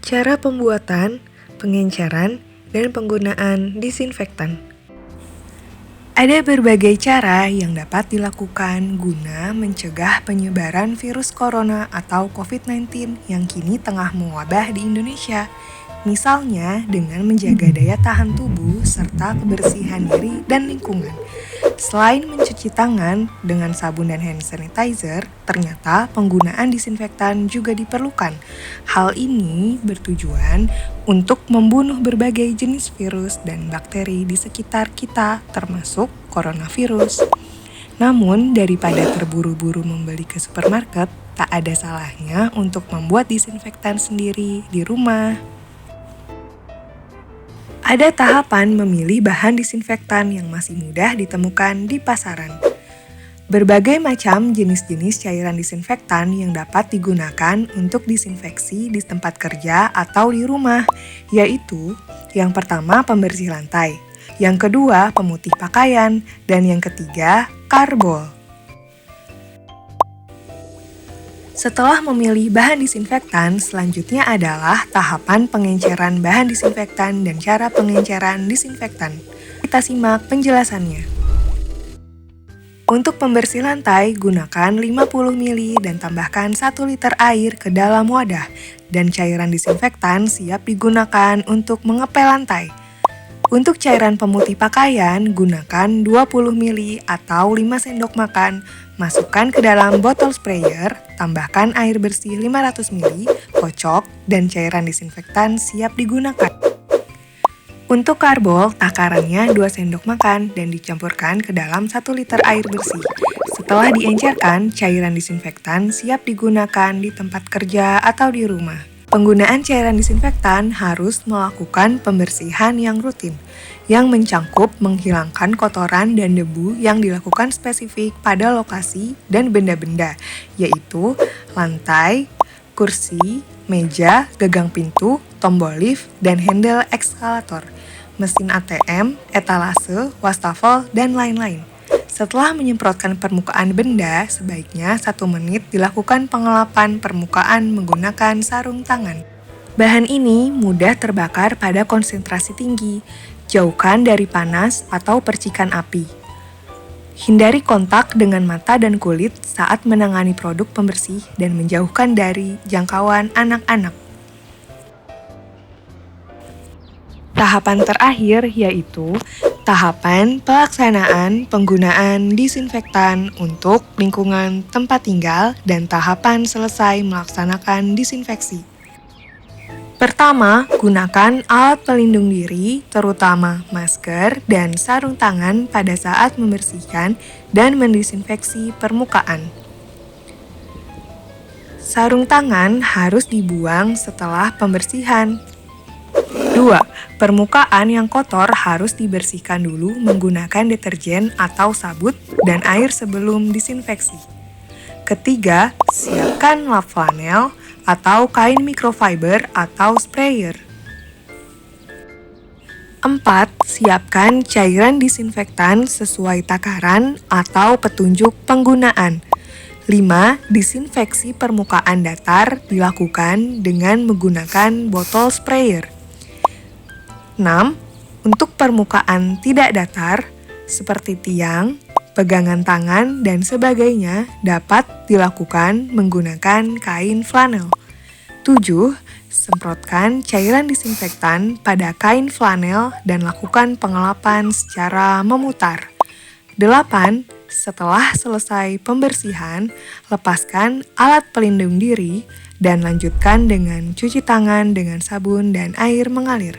Cara pembuatan, pengenceran, dan penggunaan disinfektan. Ada berbagai cara yang dapat dilakukan guna mencegah penyebaran virus corona atau COVID-19 yang kini tengah mewabah di Indonesia. Misalnya dengan menjaga daya tahan tubuh serta kebersihan diri dan lingkungan. Selain mencuci tangan dengan sabun dan hand sanitizer, ternyata penggunaan disinfektan juga diperlukan. Hal ini bertujuan untuk membunuh berbagai jenis virus dan bakteri di sekitar kita, termasuk coronavirus. Namun, daripada terburu-buru membeli ke supermarket, tak ada salahnya untuk membuat disinfektan sendiri di rumah. Ada tahapan memilih bahan disinfektan yang masih mudah ditemukan di pasaran. Berbagai macam jenis-jenis cairan disinfektan yang dapat digunakan untuk disinfeksi di tempat kerja atau di rumah, yaitu yang pertama pembersih lantai, yang kedua pemutih pakaian, dan yang ketiga karbol. Setelah memilih bahan disinfektan, selanjutnya adalah tahapan pengenceran bahan disinfektan dan cara pengenceran disinfektan. Kita simak penjelasannya. Untuk pembersih lantai, gunakan 50 ml dan tambahkan 1 liter air ke dalam wadah, dan cairan disinfektan siap digunakan untuk mengepel lantai. Untuk cairan pemutih pakaian, gunakan 20 ml atau 5 sendok makan, masukkan ke dalam botol sprayer, tambahkan air bersih 500 ml, kocok, dan cairan disinfektan siap digunakan. Untuk karbol, takarannya 2 sendok makan dan dicampurkan ke dalam 1 liter air bersih. Setelah diencerkan, cairan disinfektan siap digunakan di tempat kerja atau di rumah. Penggunaan cairan disinfektan harus melakukan pembersihan yang rutin, yang mencangkup menghilangkan kotoran dan debu yang dilakukan spesifik pada lokasi dan benda-benda, yaitu lantai, kursi, meja, gagang pintu, tombol lift, dan handle eskalator, mesin ATM, etalase, wastafel, dan lain-lain. Setelah menyemprotkan permukaan benda, sebaiknya 1 menit dilakukan pengelapan permukaan menggunakan sarung tangan. Bahan ini mudah terbakar pada konsentrasi tinggi, jauhkan dari panas atau percikan api. Hindari kontak dengan mata dan kulit saat menangani produk pembersih dan menjauhkan dari jangkauan anak-anak. Tahapan terakhir yaitu tahapan pelaksanaan penggunaan disinfektan untuk lingkungan tempat tinggal dan tahapan selesai melaksanakan disinfeksi. Pertama, gunakan alat pelindung diri, terutama masker dan sarung tangan pada saat membersihkan dan mendisinfeksi permukaan. Sarung tangan harus dibuang setelah pembersihan. 2. Permukaan yang kotor harus dibersihkan dulu menggunakan deterjen atau sabut dan air sebelum disinfeksi. Ketiga, siapkan lap flanel atau kain microfiber atau sprayer. 4. Siapkan cairan disinfektan sesuai takaran atau petunjuk penggunaan. 5. Disinfeksi permukaan datar dilakukan dengan menggunakan botol sprayer. 6. Untuk permukaan tidak datar, seperti tiang, pegangan tangan, dan sebagainya dapat dilakukan menggunakan kain flanel. 7. Semprotkan cairan disinfektan pada kain flanel dan lakukan pengelapan secara memutar. 8. Setelah selesai pembersihan, lepaskan alat pelindung diri dan lanjutkan dengan cuci tangan dengan sabun dan air mengalir.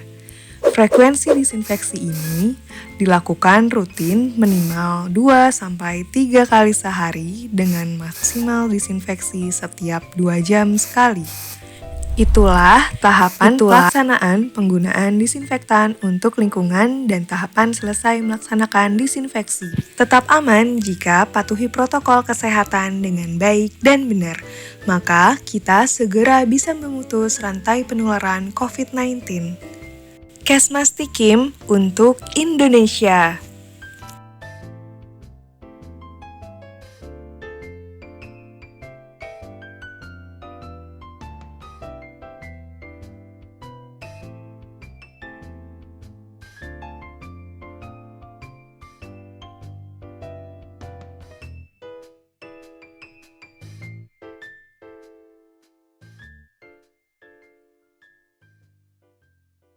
Frekuensi disinfeksi ini dilakukan rutin minimal 2-3 kali sehari dengan maksimal disinfeksi setiap 2 jam sekali. Itulah tahapan pelaksanaan penggunaan disinfektan untuk lingkungan dan tahapan selesai melaksanakan disinfeksi. Tetap aman jika patuhi protokol kesehatan dengan baik dan benar, maka kita segera bisa memutus rantai penularan COVID-19. Kesmas Tikim untuk Indonesia.